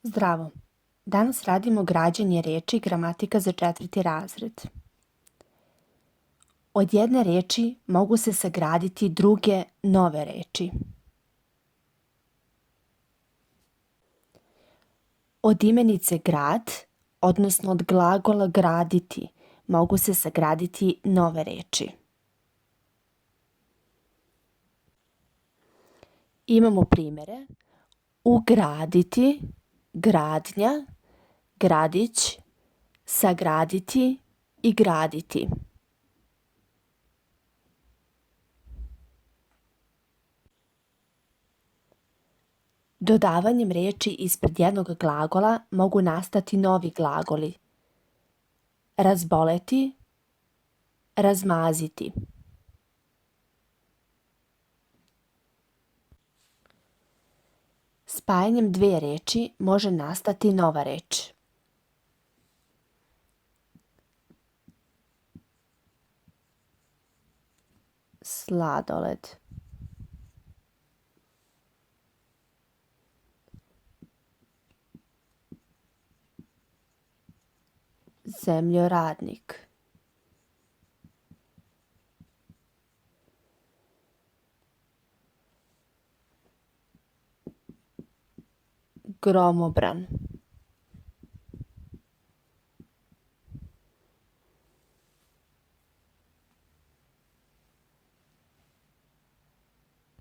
Zdravo. Danas radimo građenje reči i gramatika za 4. razred. Od jedne reči mogu se sagraditi druge nove reči. Od imenice grad, odnosno od glagola graditi, mogu se sagraditi nove reči. Imamo primjere: ugraditi, gradnja, gradić, sagraditi i graditi. Dodavanjem reči ispred jednog glagola mogu nastati novi glagoli: razboleti, razmaziti. Spajanjem dve reči može nastati nova reč. Sladoled. Zemljoradnik. Gromobran.